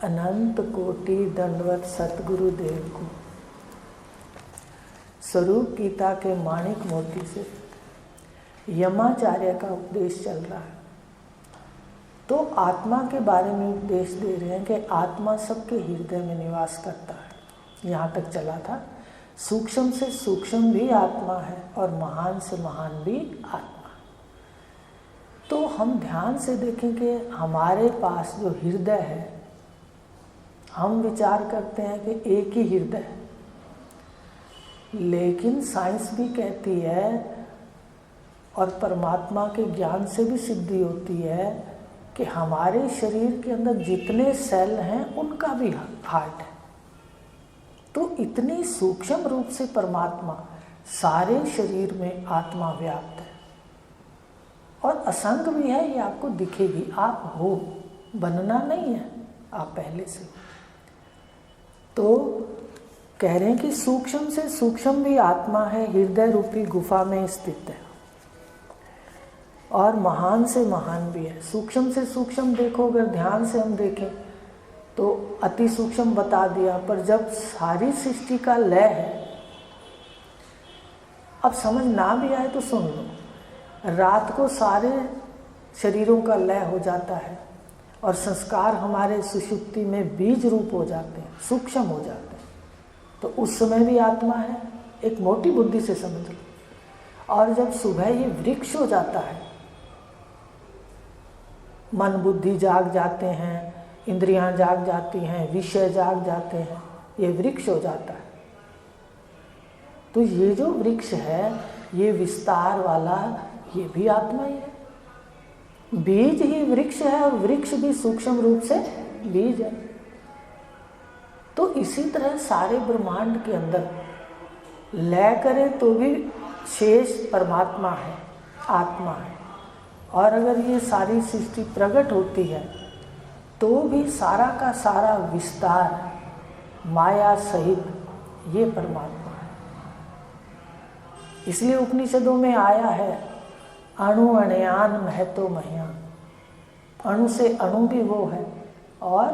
अनंत कोटि दंडवत सतगुरु देव को। स्वरूप गीता के माणिक मोती से यमाचार्य का उपदेश चल रहा है। तो आत्मा के बारे में उपदेश दे रहे हैं कि आत्मा सबके हृदय में निवास करता है। यहाँ तक चला था, सूक्ष्म से सूक्ष्म भी आत्मा है और महान से महान भी आत्मा। तो हम ध्यान से देखें कि हमारे पास जो हृदय है, हम विचार करते हैं कि एक ही हृदय है, लेकिन साइंस भी कहती है और परमात्मा के ज्ञान से भी सिद्धि होती है कि हमारे शरीर के अंदर जितने सेल हैं उनका भी हार्ट है। तो इतनी सूक्ष्म रूप से परमात्मा सारे शरीर में आत्मा व्याप्त है और असंग भी है। ये आपको दिखेगी, आप हो, बनना नहीं है आप पहले से। तो कह रहे हैं कि सूक्ष्म से सूक्ष्म भी आत्मा है, हृदय रूपी गुफा में स्थित है और महान से महान भी है। सूक्ष्म से सूक्ष्म देखो, अगर ध्यान से हम देखें तो अति सूक्ष्म बता दिया, पर जब सारी सृष्टि का लय है, अब समझ ना भी आए तो सुन लो। रात को सारे शरीरों का लय हो जाता है और संस्कार हमारे सुषुप्ति में बीज रूप हो जाते हैं, सूक्ष्म हो जाते हैं। तो उस समय भी आत्मा है, एक मोटी बुद्धि से समझ लो। और जब सुबह ये वृक्ष हो जाता है, मन बुद्धि जाग जाते हैं, इंद्रियां जाग जाती हैं, विषय जाग जाते हैं, ये वृक्ष हो जाता है। तो ये जो वृक्ष है, ये विस्तार वाला, ये भी आत्मा ही है। बीज ही वृक्ष है और वृक्ष भी सूक्ष्म रूप से बीज है। तो इसी तरह सारे ब्रह्मांड के अंदर लय करे तो भी शेष परमात्मा है, आत्मा है। और अगर ये सारी सृष्टि प्रकट होती है तो भी सारा का सारा विस्तार माया सहित ये परमात्मा है। इसलिए उपनिषदों में आया है, अणु अणयान महतो मह्यान। अणु से अणु भी वो है और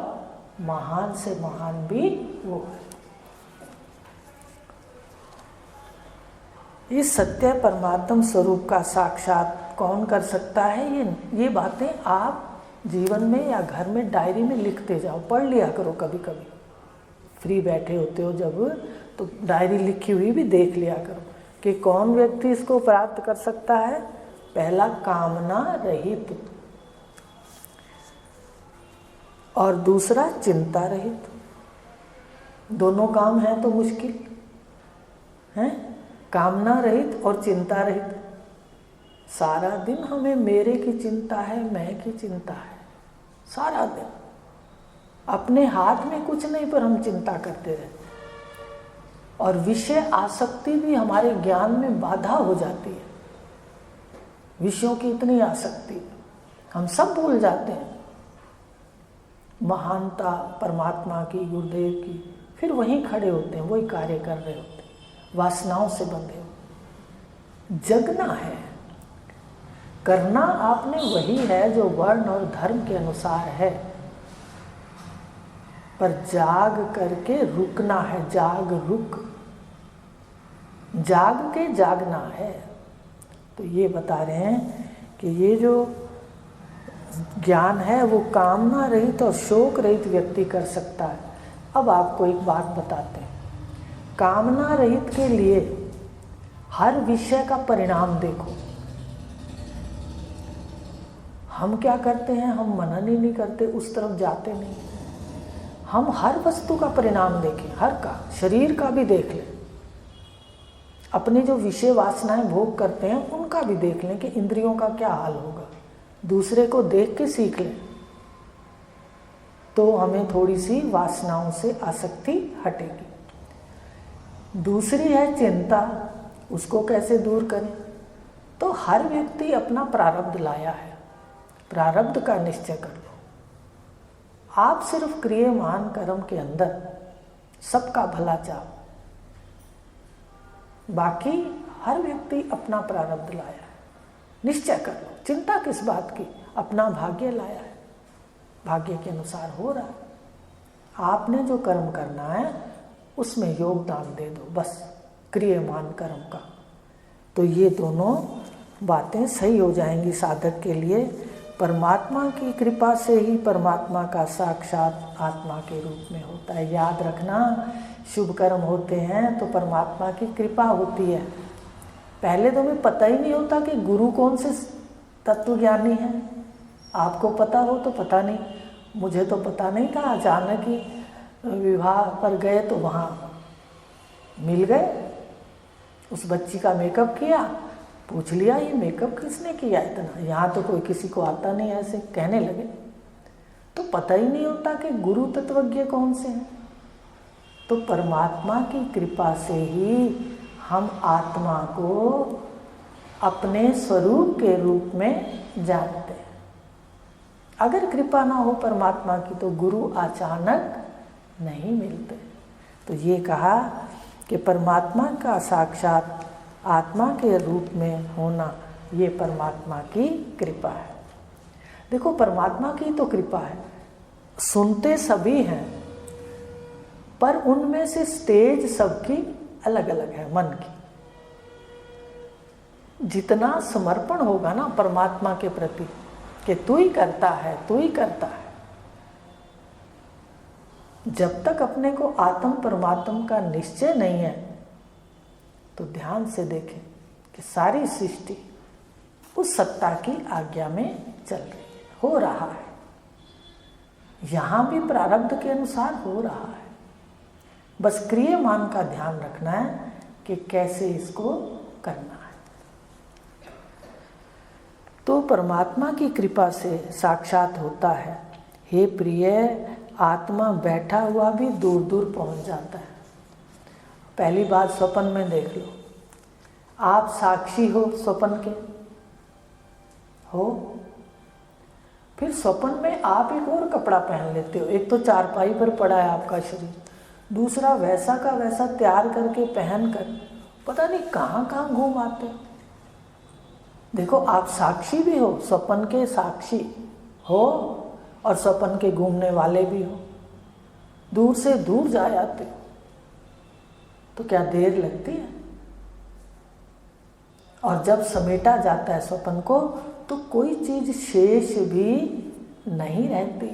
महान से महान भी वो है। इस सत्य परमात्म स्वरूप का साक्षात कौन कर सकता है? ये बातें आप जीवन में या घर में डायरी में लिखते जाओ, पढ़ लिया करो। कभी कभी फ्री बैठे होते हो जब, तो डायरी लिखी हुई भी देख लिया करो कि कौन व्यक्ति इसको प्राप्त कर सकता है। पहला, कामना रहित, और दूसरा चिंता रहित। दोनों काम हैं तो मुश्किल है। कामना रहित और चिंता रहित। सारा दिन हमें मेरे की चिंता है, मैं की चिंता है, सारा दिन अपने हाथ में कुछ नहीं पर हम चिंता करते रहते। और विषय आसक्ति भी हमारे ज्ञान में बाधा हो जाती है। विषयों की इतनी आसक्ति, हम सब भूल जाते हैं महानता परमात्मा की, गुरुदेव की। फिर वहीं खड़े होते हैं, वही कार्य कर रहे होते हैं, वासनाओं से बंधे हो। जगना है, करना आपने वही है जो वर्ण और धर्म के अनुसार है, पर जाग करके रुकना है। जाग रुक, जाग के जागना है। तो ये बता रहे हैं कि ये जो ज्ञान है वो कामना रहित और शोक रहित व्यक्ति कर सकता है। अब आपको एक बात बताते हैं, कामना रहित के लिए हर विषय का परिणाम देखो। हम क्या करते हैं, हम मनन ही नहीं करते, उस तरफ जाते नहीं। हम हर वस्तु का परिणाम देखें, हर का, शरीर का भी देख लें, अपनी जो विषय वासनाएं भोग करते हैं उनका भी देख लें कि इंद्रियों का क्या हाल होगा। दूसरे को देख के सीख लें तो हमें थोड़ी सी वासनाओं से आसक्ति हटेगी। दूसरी है चिंता, उसको कैसे दूर करें? तो हर व्यक्ति अपना प्रारब्ध लाया है, प्रारब्ध का निश्चय कर लो। आप सिर्फ क्रियमान कर्म के अंदर सबका भला चाहो, बाकी हर व्यक्ति अपना प्रारब्ध लाया है, निश्चय कर लो। चिंता किस बात की? अपना भाग्य लाया है, भाग्य के अनुसार हो रहा है। आपने जो कर्म करना है उसमें योगदान दे दो, बस क्रियमान कर्म का। तो ये दोनों बातें सही हो जाएंगी साधक के लिए। परमात्मा की कृपा से ही परमात्मा का साक्षात आत्मा के रूप में होता है। याद रखना, शुभ कर्म होते हैं तो परमात्मा की कृपा होती है। पहले तो हमें पता ही नहीं होता कि गुरु कौन से तत्वज्ञानी है। आपको पता हो तो पता नहीं, मुझे तो पता नहीं था। अचानक ही विवाह पर गए तो वहाँ मिल गए, उस बच्ची का मेकअप किया, पूछ लिया ये मेकअप किसने किया इतना, यहाँ तो कोई किसी को आता नहीं, ऐसे कहने लगे। तो पता ही नहीं होता कि गुरु तत्वज्ञ कौन से हैं। तो परमात्मा की कृपा से ही हम आत्मा को अपने स्वरूप के रूप में जानते हैं। अगर कृपा ना हो परमात्मा की तो गुरु अचानक नहीं मिलते। तो ये कहा कि परमात्मा का साक्षात आत्मा के रूप में होना, ये परमात्मा की कृपा है। देखो, परमात्मा की तो कृपा है, सुनते सभी हैं, पर उनमें से स्टेज सबकी अलग अलग है मन की। जितना समर्पण होगा ना परमात्मा के प्रति कि तू ही करता है, तू ही करता है, जब तक अपने को आत्म परमात्मा का निश्चय नहीं है तो ध्यान से देखें कि सारी सृष्टि उस सत्ता की आज्ञा में चल रही है, हो रहा है। यहां भी प्रारब्ध के अनुसार हो रहा है, बस क्रियमान का ध्यान रखना है कि कैसे इसको करना है। तो परमात्मा की कृपा से साक्षात होता है। हे प्रिय, आत्मा बैठा हुआ भी दूर दूर पहुंच जाता है। पहली बात स्वप्न में देख लो, आप साक्षी हो स्वप्न के, हो, फिर स्वप्न में आप एक और कपड़ा पहन लेते हो। एक तो चारपाई पर पड़ा है आपका शरीर, दूसरा वैसा का वैसा तैयार करके पहन कर पता नहीं कहाँ कहाँ घूम आते हो। देखो, आप साक्षी भी हो, स्वप्न के साक्षी हो और स्वप्न के घूमने वाले भी हो। दूर से दूर जा आते हो तो क्या देर लगती है? और जब समेटा जाता है स्वप्न को तो कोई चीज शेष भी नहीं रहती।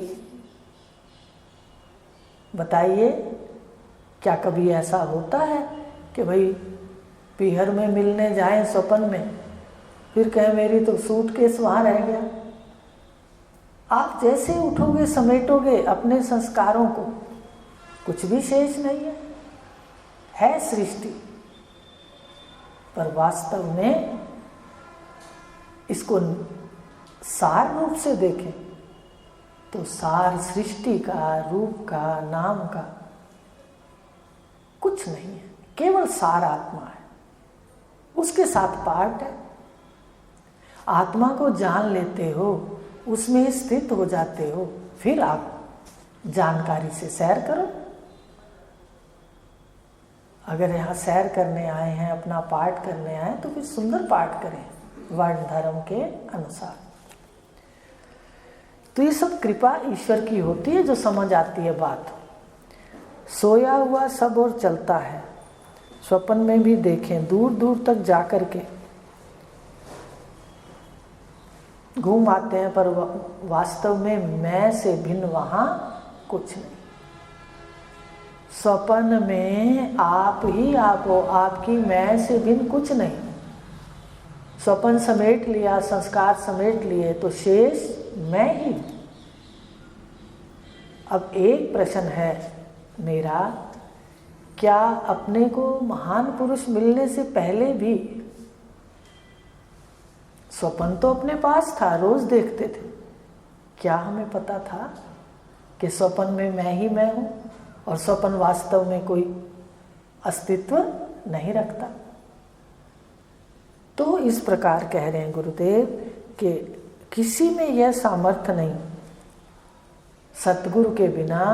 बताइए, क्या कभी ऐसा होता है कि भाई पीहर में मिलने जाएं स्वप्न में, फिर कहें मेरी तो सूटकेस वहां रह गया? आप जैसे उठोगे समेटोगे अपने संस्कारों को, कुछ भी शेष नहीं है सृष्टि। पर वास्तव में इसको सार रूप से देखें तो सार सृष्टि का, रूप का, नाम का कुछ नहीं है, केवल सार आत्मा है, उसके साथ पार्ट है। आत्मा को जान लेते हो, उसमें स्थित हो जाते हो, फिर आप जानकारी से सैर करो। अगर यहाँ सैर करने आए हैं, अपना पाठ करने आए, तो फिर सुंदर पाठ करें वर्ण धर्म के अनुसार। तो ये सब कृपा ईश्वर की होती है जो समझ आती है बात। सोया हुआ सब और चलता है, स्वप्न में भी देखें, दूर दूर तक जाकर के घूम आते हैं, पर वास्तव में मैं से भिन्न वहां कुछ नहीं। स्वप्न में आप ही आप हो, आपकी मैं से भिन्न कुछ नहीं। स्वप्न समेट लिया, संस्कार समेट लिए तो शेष मैं ही। अब एक प्रश्न है मेरा, क्या अपने को महान पुरुष मिलने से पहले भी स्वप्न तो अपने पास था, रोज देखते थे, क्या हमें पता था कि स्वप्न में मैं ही मैं हूं और स्वप्न वास्तव में कोई अस्तित्व नहीं रखता? तो इस प्रकार कह रहे हैं गुरुदेव कि किसी में यह सामर्थ्य नहीं सतगुरु के बिना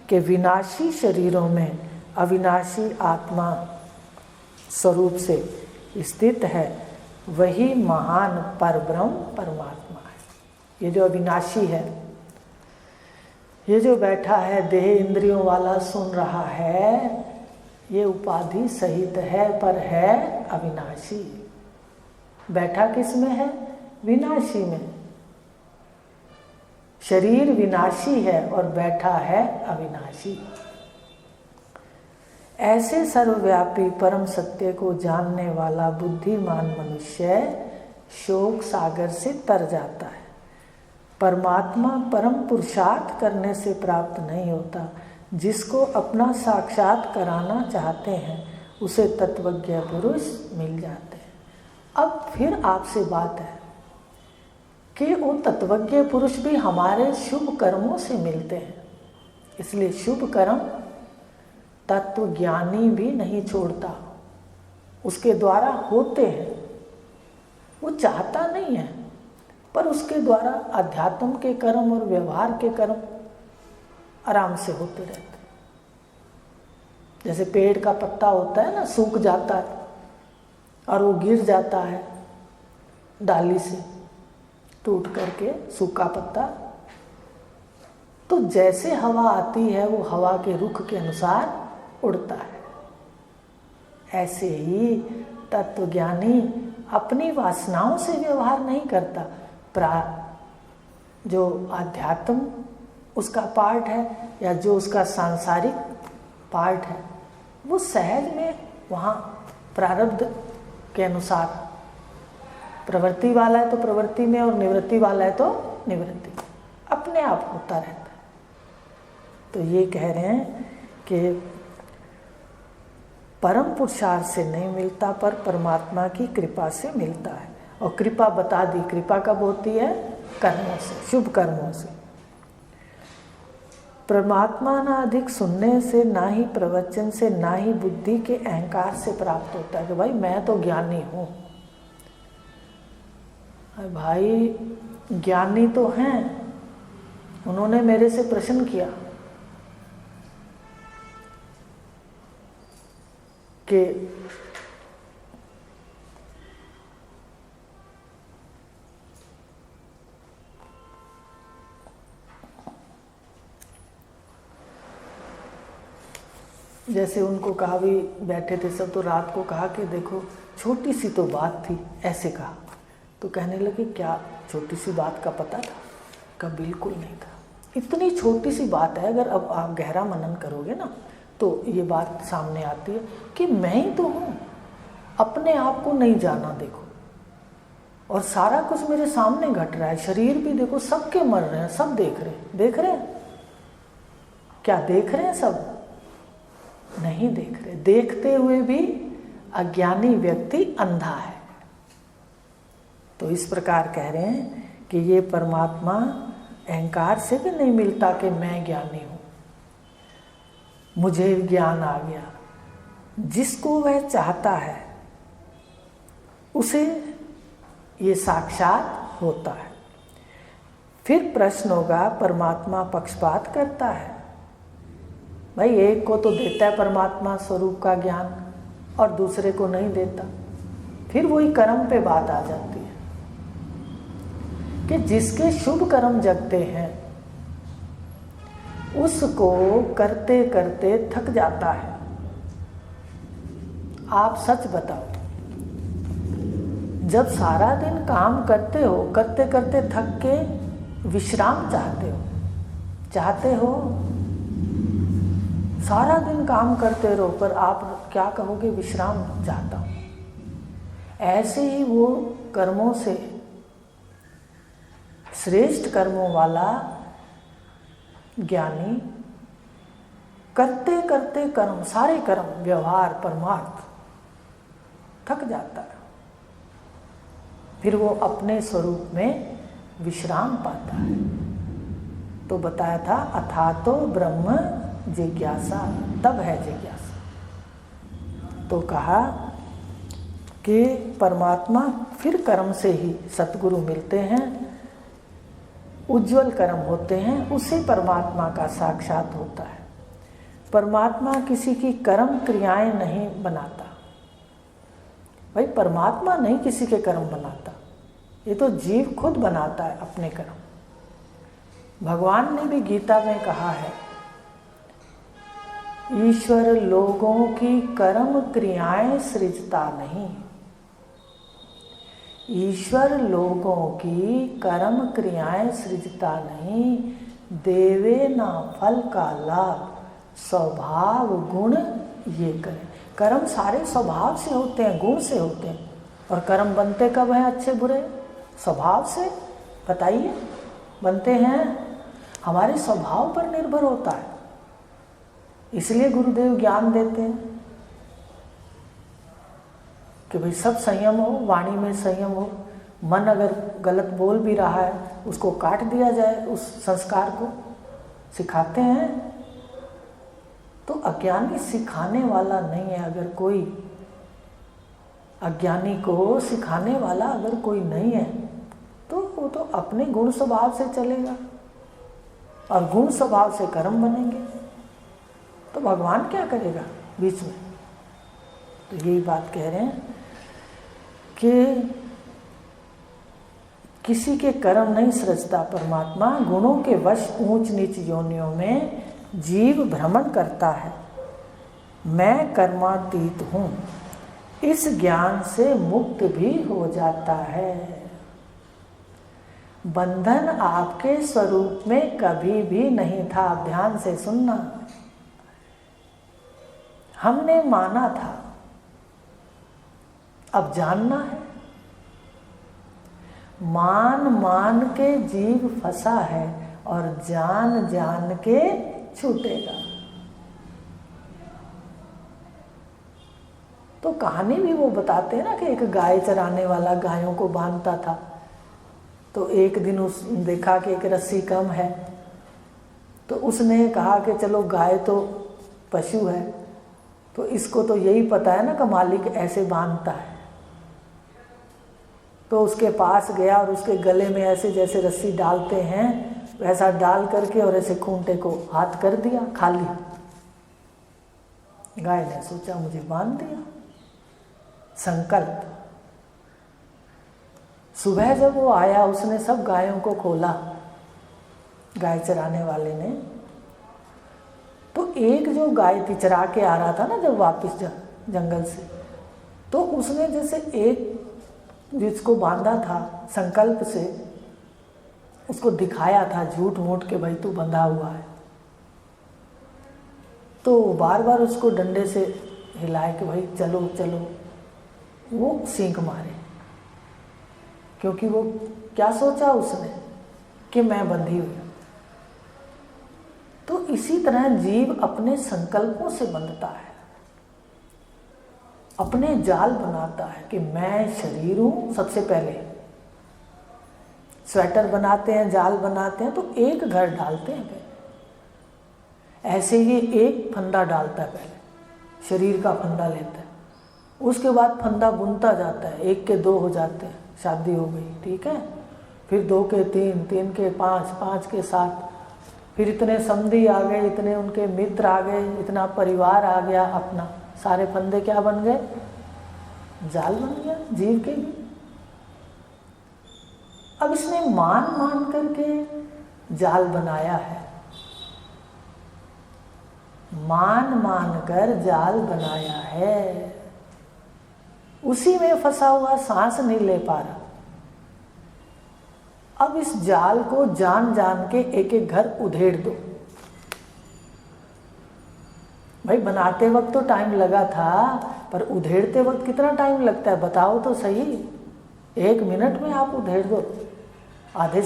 कि विनाशी शरीरों में अविनाशी आत्मा स्वरूप से स्थित है, वही महान परब्रह्म परमात्मा है। ये जो अविनाशी है, ये जो बैठा है देह इंद्रियों वाला सुन रहा है, ये उपाधि सहित है पर है अविनाशी। बैठा किस में है? विनाशी में। शरीर विनाशी है और बैठा है अविनाशी। ऐसे सर्वव्यापी परम सत्य को जानने वाला बुद्धिमान मनुष्य शोक सागर से तर जाता है। परमात्मा परम पुरुषार्थ करने से प्राप्त नहीं होता। जिसको अपना साक्षात कराना चाहते हैं उसे तत्वज्ञ पुरुष मिल जाते हैं। अब फिर आपसे बात है कि वो तत्वज्ञ पुरुष भी हमारे शुभ कर्मों से मिलते हैं। इसलिए शुभ कर्म तत्वज्ञानी भी नहीं छोड़ता, उसके द्वारा होते हैं। वो चाहता नहीं है पर उसके द्वारा अध्यात्म के कर्म और व्यवहार के कर्म आराम से होते रहते हैं। जैसे पेड़ का पत्ता होता है ना, सूख जाता है और वो गिर जाता है डाली से टूट करके, सूखा पत्ता। तो जैसे हवा आती है वो हवा के रुख के अनुसार उड़ता है। ऐसे ही तत्वज्ञानी अपनी वासनाओं से व्यवहार नहीं करता। जो आध्यात्म उसका पार्ट है या जो उसका सांसारिक पार्ट है, वो सहज में वहाँ प्रारब्ध के अनुसार प्रवृत्ति वाला है तो प्रवृत्ति में, और निवृत्ति वाला है तो निवृत्ति, अपने आप होता रहता है। तो ये कह रहे हैं कि परम पुरुषार्थ से नहीं मिलता पर परमात्मा की कृपा से मिलता है। और कृपा बता दी, कृपा कब होती है? कर्मों से, शुभ कर्मों से। परमात्मा ना अधिक सुनने से, ना ही प्रवचन से, ना ही बुद्धि के अहंकार से प्राप्त होता है कि भाई मैं तो ज्ञानी हूँ। भाई ज्ञानी तो हैं, उन्होंने मेरे से प्रश्न किया कि जैसे उनको कहा, भी बैठे थे सब तो रात को कहा कि देखो छोटी सी तो बात थी, ऐसे कहा। तो कहने लगे क्या छोटी सी बात का पता था? कहा बिल्कुल नहीं था। इतनी छोटी सी बात है, अगर अब आप गहरा मनन करोगे ना तो ये बात सामने आती है कि मैं ही तो हूँ, अपने आप को नहीं जाना। देखो, और सारा कुछ मेरे सामने घट रहा है, शरीर भी देखो, सबके मर रहे हैं, सब देख रहे हैं। देख रहे हैं क्या? देख रहे हैं सब? नहीं देख रहे। देखते हुए भी अज्ञानी व्यक्ति अंधा है। तो इस प्रकार कह रहे हैं कि ये परमात्मा अहंकार से भी नहीं मिलता कि मैं ज्ञानी हूँ, मुझे ज्ञान आ गया। जिसको वह चाहता है उसे ये साक्षात होता है। फिर प्रश्न होगा, परमात्मा पक्षपात करता है? भाई एक को तो देता है परमात्मा स्वरूप का ज्ञान और दूसरे को नहीं देता। फिर वही कर्म पे बात आ जाती है कि जिसके शुभ कर्म जगते हैं उसको करते करते थक जाता है। आप सच बताओ, जब सारा दिन काम करते हो, करते करते थक के विश्राम चाहते हो, सारा दिन काम करते रहो पर आप क्या कहोगे? विश्राम चाहता हूँ। ऐसे ही वो कर्मों से, श्रेष्ठ कर्मों वाला ज्ञानी करते करते कर्म, सारे कर्म, व्यवहार, परमार्थ, थक जाता है। फिर वो अपने स्वरूप में विश्राम पाता है। तो बताया था, अथातो ब्रह्म जिज्ञासा, तब है जिज्ञासा। तो कहा कि परमात्मा फिर कर्म से ही सतगुरु मिलते हैं, उज्जवल कर्म होते हैं, उससे परमात्मा का साक्षात होता है। परमात्मा किसी की कर्म क्रियाएं नहीं बनाता। भाई परमात्मा नहीं किसी के कर्म बनाता, ये तो जीव खुद बनाता है अपने कर्म। भगवान ने भी गीता में कहा है, ईश्वर लोगों की कर्म क्रियाएं सृजता नहीं। ईश्वर लोगों की कर्म क्रियाएं सृजता नहीं, देवे ना फल का लाभ, स्वभाव गुण ये करें। कर्म सारे स्वभाव से होते हैं, गुण से होते हैं। और कर्म बनते कब हैं अच्छे बुरे? स्वभाव से। बताइए, बनते हैं, हमारे स्वभाव पर निर्भर होता है। इसलिए गुरुदेव ज्ञान देते हैं कि भाई सब संयम हो, वाणी में संयम हो। मन अगर गलत बोल भी रहा है उसको काट दिया जाए, उस संस्कार को सिखाते हैं। तो अज्ञानी सिखाने वाला नहीं है। अगर कोई अज्ञानी को सिखाने वाला अगर कोई नहीं है तो वो तो अपने गुण स्वभाव से चलेगा और गुण स्वभाव से कर्म बनेंगे। तो भगवान क्या करेगा बीच में? तो यही बात कह रहे हैं कि किसी के कर्म नहीं सृजता परमात्मा। गुणों के वश ऊंच नीच योनियों में जीव भ्रमण करता है। मैं कर्मातीत हूँ, इस ज्ञान से मुक्त भी हो जाता है। बंधन आपके स्वरूप में कभी भी नहीं था। ध्यान से सुनना। हमने माना था, अब जानना है। मान मान के जीव फंसा है और जान जान के छूटेगा। तो कहानी भी वो बताते हैं ना कि एक गाय चराने वाला गायों को बांधता था। तो एक दिन उस देखा कि एक रस्सी कम है, तो उसने कहा कि चलो गाय तो पशु है, तो इसको तो यही पता है ना कि मालिक ऐसे बांधता है। तो उसके पास गया और उसके गले में ऐसे जैसे रस्सी डालते हैं वैसा डाल करके और ऐसे खूंटे को हाथ कर दिया खाली। गाय ने सोचा मुझे बांध दिया। संकल्प। सुबह जब वो आया उसने सब गायों को खोला, गाय चराने वाले ने। तो एक जो गाय थी चरा के आ रहा था ना जब वापस जंगल से, तो उसने जैसे एक जिसको बांधा था संकल्प से उसको दिखाया था झूठ मूठ के भाई तू बंधा हुआ है। तो बार बार उसको डंडे से हिलाए कि भाई चलो चलो। वो सींक मारे, क्योंकि वो क्या सोचा उसने कि मैं बंधी हुई। तो इसी तरह जीव अपने संकल्पों से बंधता है, अपने जाल बनाता है कि मैं शरीर हूं। सबसे पहले स्वेटर बनाते हैं, जाल बनाते हैं, तो एक घर डालते हैं पहले। ऐसे ही एक फंदा डालता है पहले, शरीर का फंदा लेता है। उसके बाद फंदा बुनता जाता है, एक के दो हो जाते हैं, शादी हो गई, ठीक है। फिर दो के तीन, तीन के पाँच, पाँच के सात, फिर इतने समधी आ गए, इतने उनके मित्र आ गए, इतना परिवार आ गया अपना। सारे फंदे क्या बन गए? जाल बन गया जीव के लिए। अब इसने मान मान करके जाल बनाया है, मान मान कर जाल बनाया है। उसी में फंसा हुआ, सांस नहीं ले पा रहा। अब इस जाल को जान जान के एक एक घर उधेड़ दो। भाई बनाते वक्त तो टाइम लगा था, पर उधेड़ते वक्त कितना टाइम लगता है बताओ तो सही। 1 मिनट में आप उधेड़ दो आधे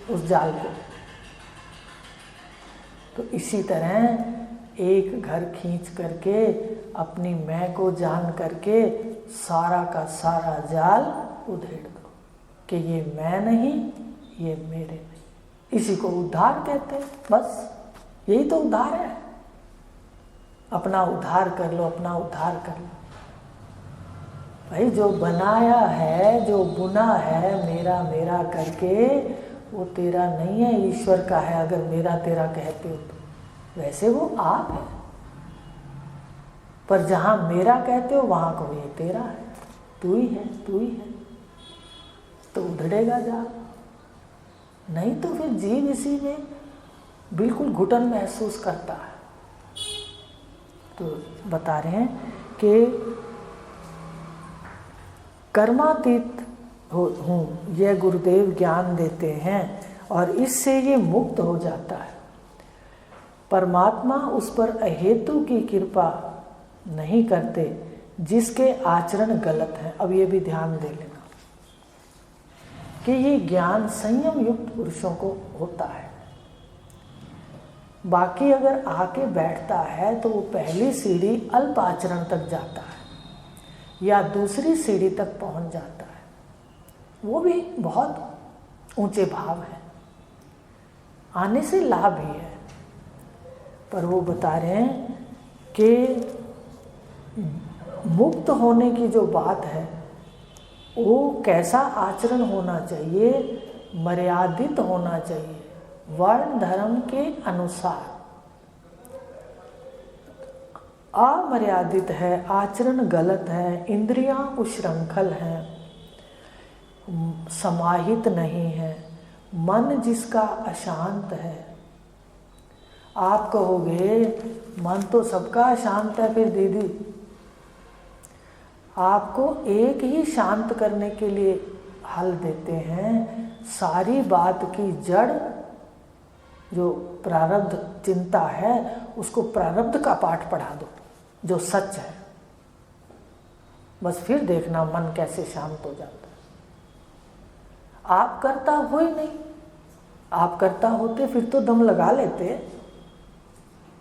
उस जाल को। तो इसी तरह एक घर खींच करके अपनी मैं को जान करके सारा का सारा जाल उधेड़ दो कि ये मैं नहीं, ये मेरे नहीं। इसी को उद्धार कहते हैं। बस यही तो उद्धार है। अपना उद्धार कर लो, अपना उद्धार कर लो। भाई जो बनाया है, जो बुना है मेरा मेरा करके, वो तेरा नहीं है, ईश्वर का है। अगर मेरा तेरा कहते हो तो वैसे वो आप है, पर जहां मेरा कहते हो वहां कहो ये तेरा है, तू ही है, तू ही है। तो उधड़ेगा जा, नहीं तो फिर जीव इसी में बिल्कुल घुटन महसूस करता है। तो बता रहे हैं कि कर्मातीत हूँ, यह गुरुदेव ज्ञान देते हैं और इससे ये मुक्त हो जाता है। परमात्मा उस पर अहेतु की कृपा नहीं करते जिसके आचरण गलत हैं। अब ये भी ध्यान दे लेना कि ये ज्ञान संयम युक्त पुरुषों को होता है। बाकी अगर आके बैठता है तो वो पहली सीढ़ी अल्प आचरण तक जाता है या दूसरी सीढ़ी तक पहुंच जाता है, वो भी बहुत ऊंचे भाव है, आने से लाभ ही है। पर वो बता रहे हैं कि मुक्त होने की जो बात है वो कैसा आचरण होना चाहिए, मर्यादित होना चाहिए वर्ण धर्म के अनुसार। अमर्यादित है, आचरण गलत है, इंद्रियां उच्छृंखल हैं, समाहित नहीं है, मन जिसका अशांत है। आप कहोगे मन तो सबका अशांत है, फिर दीदी आपको एक ही शांत करने के लिए हल देते हैं। सारी बात की जड़ जो प्रारब्ध चिंता है उसको प्रारब्ध का पाठ पढ़ा दो जो सच है, बस फिर देखना मन कैसे शांत हो जाता है। आप करता हो ही नहीं, आप करता होते फिर तो दम लगा लेते।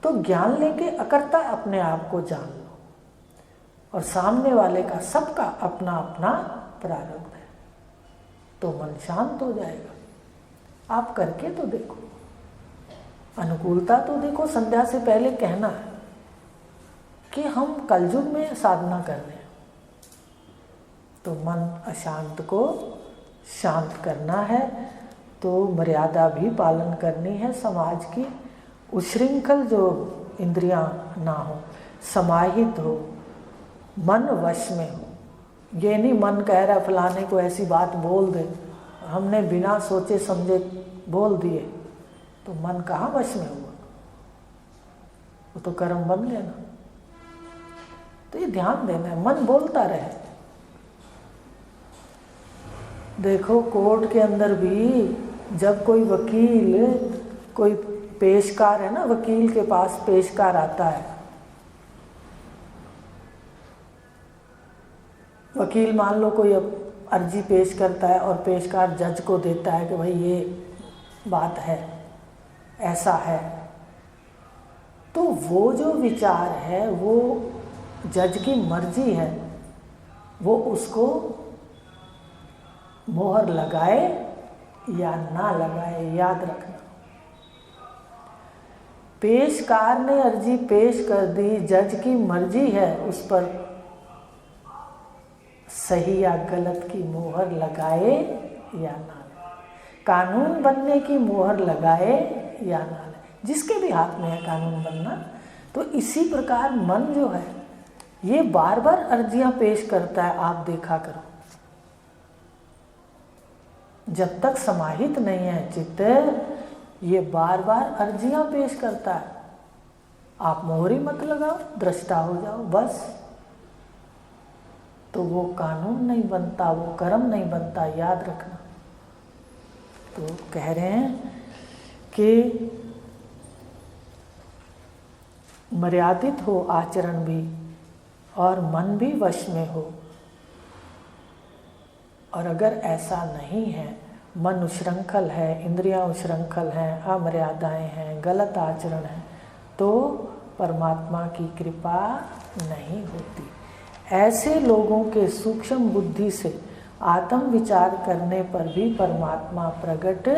तो ज्ञान लेके अकर्ता अपने आप को जान लो और सामने वाले का सबका अपना अपना प्रारब्ध है, तो मन शांत हो जाएगा। आप करके तो देखो, अनुकूलता तो देखो। संध्या से पहले कहना है कि हम कलयुग में साधना कर रहे हैं, तो मन अशांत को शांत करना है, तो मर्यादा भी पालन करनी है समाज की। उच्छृंखल जो इंद्रियां ना हो, समाहित हो, मन वश में हो। ये नहीं मन कह रहा फलाने को ऐसी बात बोल दे, हमने बिना सोचे समझे बोल दिए, तो मन कहाँ वश में हुआ, वो तो कर्म बन लेना। तो ये ध्यान देना है, मन बोलता रहे। देखो कोर्ट के अंदर भी जब कोई वकील, कोई पेशकार है ना, वकील के पास पेशकार आता है, वकील मान लो कोई अर्जी पेश करता है और पेशकार जज को देता है कि भाई ये बात है, ऐसा है, तो वो जो विचार है वो जज की मर्जी है, वो उसको मोहर लगाए या ना लगाए, याद रखना। पेशकार ने अर्जी पेश कर दी, जज की मर्जी है उस पर सही या गलत की मोहर लगाए या ना लगाए, कानून बनने की मोहर लगाए या ना लगाए, जिसके भी हाथ में है कानून बनना। तो इसी प्रकार मन जो है ये बार बार अर्जियां पेश करता है, आप देखा करो। जब तक समाहित नहीं है चित्त, ये बार बार अर्जियां पेश करता है। आप मोहरी मत लगाओ, दृष्टा हो जाओ बस, तो वो कानून नहीं बनता, वो कर्म नहीं बनता, याद रखना। तो कह रहे हैं कि मर्यादित हो आचरण भी और मन भी वश में हो। और अगर ऐसा नहीं है, मन उच्छृंखल है, इंद्रियां उच्छृंखल हैं, अमर्यादाएं हैं, गलत आचरण है, तो परमात्मा की कृपा नहीं होती। ऐसे लोगों के सूक्ष्म बुद्धि से आत्म विचार करने पर भी परमात्मा प्रकट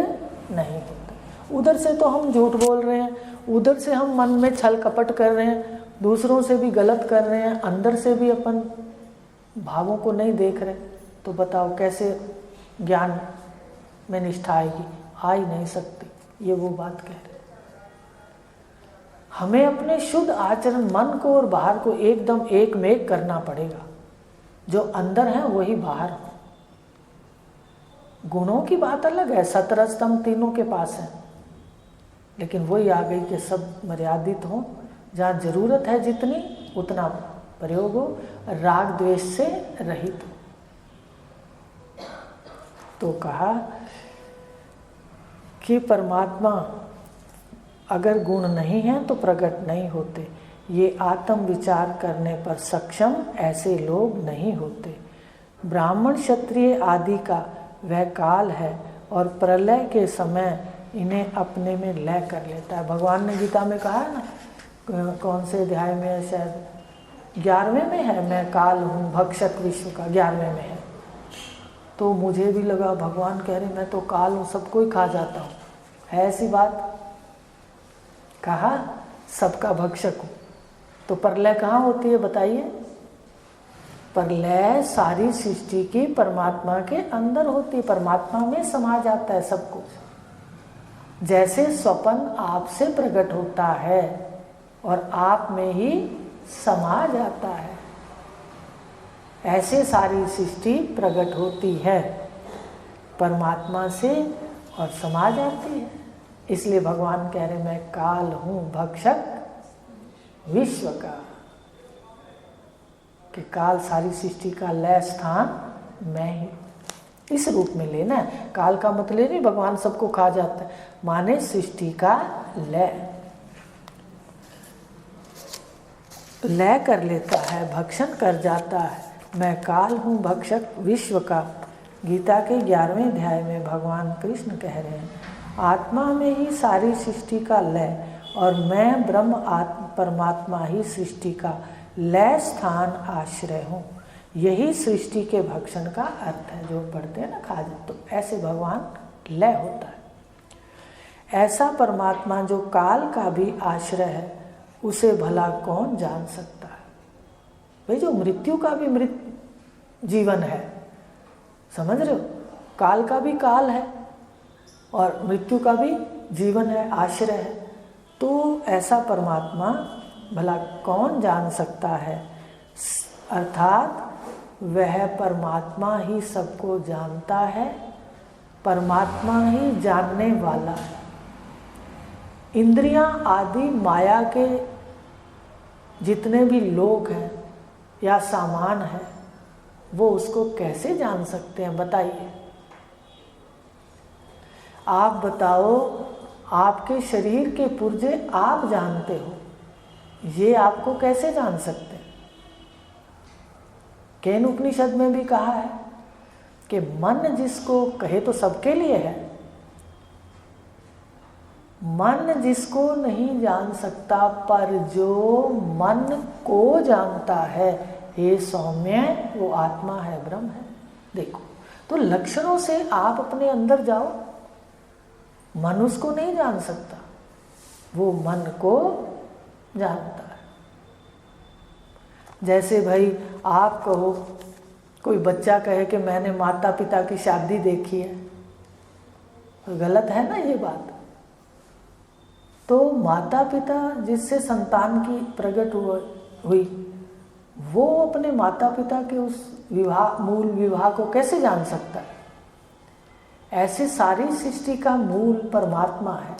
नहीं होता। उधर से तो हम झूठ बोल रहे हैं, उधर से हम मन में छल कपट कर रहे हैं, दूसरों से भी गलत कर रहे हैं, अंदर से भी अपन भावों को नहीं देख रहे, तो बताओ कैसे ज्ञान में निष्ठा आएगी? आ ही नहीं सकती। ये वो बात कह रहे। हमें अपने शुद्ध आचरण मन को और बाहर को एकदम एक में एक करना पड़ेगा। जो अंदर है वही बाहर हो। गुणों की बात अलग है, 17 स्तंभ तीनों के पास है, लेकिन वही आ गई कि सब मर्यादित हो, जहाँ जरूरत है जितनी उतना प्रयोग हो, राग द्वेष से रहित हो। तो कहा कि परमात्मा अगर गुण नहीं है तो प्रकट नहीं होते। ये आत्म विचार करने पर सक्षम ऐसे लोग नहीं होते। ब्राह्मण क्षत्रिय आदि का वह काल है और प्रलय के समय इन्हें अपने में लय कर लेता है। भगवान ने गीता में कहा है ना, कौन से अध्याय में है, शायद 11वें में है, मैं काल हूँ भक्षक विश्व का, 11वें में है। तो मुझे भी लगा भगवान कह रहे मैं तो काल हूँ, सबको ही खा जाता हूँ, है ऐसी बात? कहा सबका भक्षक हूँ। तो प्रलय कहाँ होती है बताइए? प्रलय सारी सृष्टि की परमात्मा के अंदर होती है, परमात्मा में समा जाता है सब कुछ। जैसे स्वप्न आपसे प्रकट होता है और आप में ही समा जाता है, ऐसे सारी सृष्टि प्रकट होती है परमात्मा से और समा जाती है। इसलिए भगवान कह रहे मैं काल हूँ भक्षक विश्व का, कि काल सारी सृष्टि का लय स्थान मैं ही, इस रूप में लेना है। काल का मतलब नहीं भगवान सबको खा जाता है, माने सृष्टि का लय कर लेता है, भक्षण कर जाता है। मैं काल हूँ भक्षक विश्व का। गीता के 11वें अध्याय में भगवान कृष्ण कह रहे हैं आत्मा में ही सारी सृष्टि का लय और मैं ब्रह्म परमात्मा ही सृष्टि का लय स्थान आश्रय हूँ। यही सृष्टि के भक्षण का अर्थ है, जो पढ़ते हैं ना खा जाते, तो ऐसे भगवान लय होता है। ऐसा परमात्मा जो काल का भी आश्रय है उसे भला कौन जान सकता है? भाई जो मृत्यु का भी जीवन है, समझ रहे हो, काल का भी काल है और मृत्यु का भी जीवन है, आश्रय है। तो ऐसा परमात्मा भला कौन जान सकता है? अर्थात वह परमात्मा ही सबको जानता है, परमात्मा ही जानने वाला है। इंद्रियां आदि माया के जितने भी लोग हैं या सामान है वो उसको कैसे जान सकते हैं बताइए? आप बताओ, आपके शरीर के पुर्जे आप जानते हो, ये आपको कैसे जान सकते हैं? केन उपनिषद में भी कहा है कि मन जिसको कहे तो सबके लिए है, मन जिसको नहीं जान सकता पर जो मन को जानता है, हे सौम्य वो आत्मा है, ब्रह्म है। देखो तो लक्षणों से आप अपने अंदर जाओ, मन उसको नहीं जान सकता, वो मन को जानता है। जैसे भाई आप कहो, कोई बच्चा कहे कि मैंने माता पिता की शादी देखी है, तो गलत है ना ये बात। तो माता पिता जिससे संतान की प्रकट हुई वो अपने माता पिता के उस विवाह, मूल विवाह को कैसे जान सकता है? ऐसे सारी सृष्टि का मूल परमात्मा है,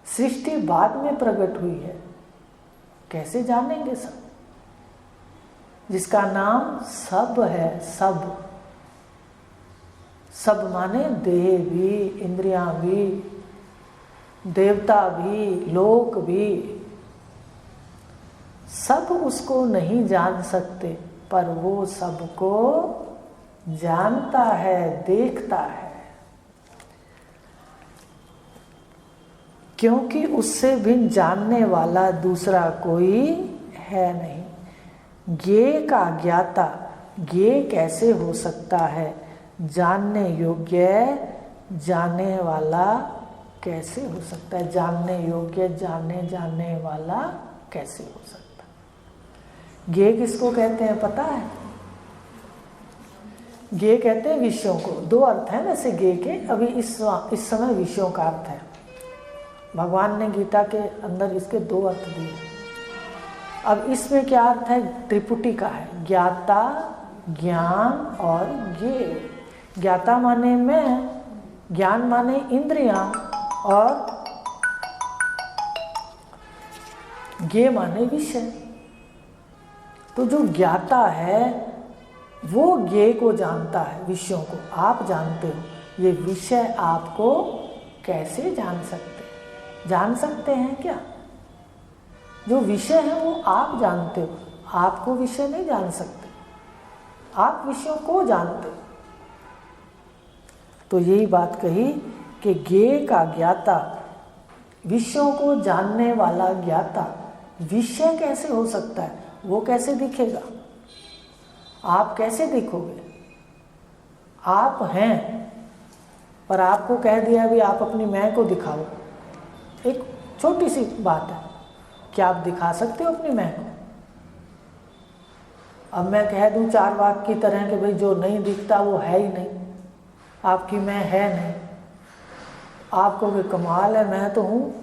सृष्टि बाद में प्रकट हुई है, कैसे जानेंगे सब? जिसका नाम सब है, सब माने देह भी, इंद्रियां भी, देवता भी, लोक भी, सब उसको नहीं जान सकते पर वो सबको जानता है, देखता है, क्योंकि उससे भिन्न जानने वाला दूसरा कोई है नहीं। ज्ञेय का ज्ञाता ज्ञेय कैसे हो सकता है? जानने योग्य जाने वाला कैसे हो सकता है? जानने योग्य जानने वाला कैसे हो सकता है? ज्ञेय किसको कहते हैं पता है? ज्ञेय कहते हैं विषयों को। दो अर्थ है वैसे ज्ञेय के, अभी इस समय विषयों का अर्थ है। भगवान ने गीता के अंदर इसके दो अर्थ दिए। अब इसमें क्या अर्थ है? त्रिपुटी का है, ज्ञाता, ज्ञान और ज्ञेय। ज्ञाता माने मैं, ज्ञान माने इंद्रियां और ज्ञेय माने विषय। तो जो ज्ञाता है वो ज्ञेय को जानता है, विषयों को। आप जानते हो, ये विषय आपको कैसे जान सकते हैं? जान सकते हैं क्या? जो विषय है वो आप जानते हो, आपको विषय नहीं जान सकते, आप विषयों को जानते हो। तो यही बात कही कि ज्ञेय का ज्ञाता, विषयों को जानने वाला ज्ञाता, विषय कैसे हो सकता है? वो कैसे दिखेगा? आप कैसे दिखोगे? आप हैं, पर आपको कह दिया भी आप अपनी मैं को दिखाओ। एक छोटी सी बात है, क्या आप दिखा सकते हो अपनी मैं को? अब मैं कह दूं चार वाक्य की तरह कि भाई जो नहीं दिखता वो है ही नहीं, आपकी मैं है नहीं। आप कहोगे कमाल है, मैं तो हूँ।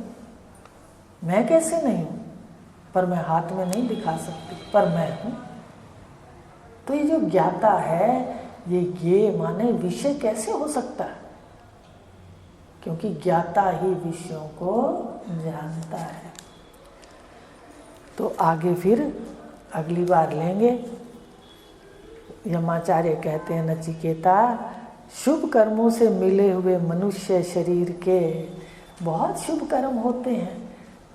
मैं कैसे नहीं हूँ? पर मैं हाथ में नहीं दिखा सकती, पर मैं हूँ। तो ये जो ज्ञाता है, ये ज्ञेय माने विषय कैसे हो सकता है? क्योंकि ज्ञाता ही विषयों को जानता है। तो आगे फिर अगली बार लेंगे। यमाचार्य कहते हैं, नचिकेता, शुभ कर्मों से मिले हुए मनुष्य शरीर के बहुत शुभ कर्म होते हैं।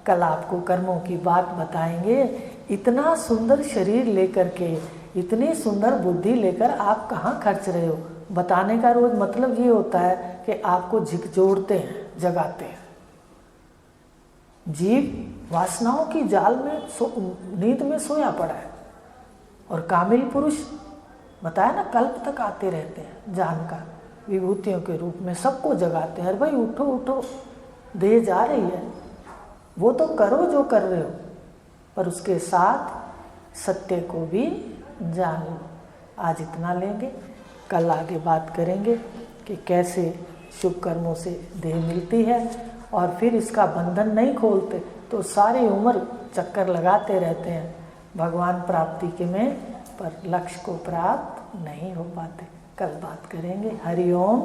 कल आपको कर्मों की बात बताएंगे। इतना सुंदर शरीर लेकर के, इतनी सुंदर बुद्धि लेकर आप कहाँ खर्च रहे हो? बताने का रोज मतलब ये होता है कि आपको झिकझोरते हैं, जगाते हैं। जीव वासनाओं की जाल में नींद में सोया पड़ा है, और कामिल पुरुष बताया ना, कल्प तक आते रहते हैं जानकर, विभूतियों के रूप में सबको जगाते हैं। अरे भाई उठो उठो, देह जा रही है, वो तो करो जो कर रहे हो, पर उसके साथ सत्य को भी जान लो। आज इतना लेंगे, कल आगे बात करेंगे कि कैसे शुभ कर्मों से देह मिलती है, और फिर इसका बंधन नहीं खोलते तो सारी उम्र चक्कर लगाते रहते हैं भगवान प्राप्ति के में, पर लक्ष्य को प्राप्त नहीं हो पाते। कल बात करेंगे। हरि ओम।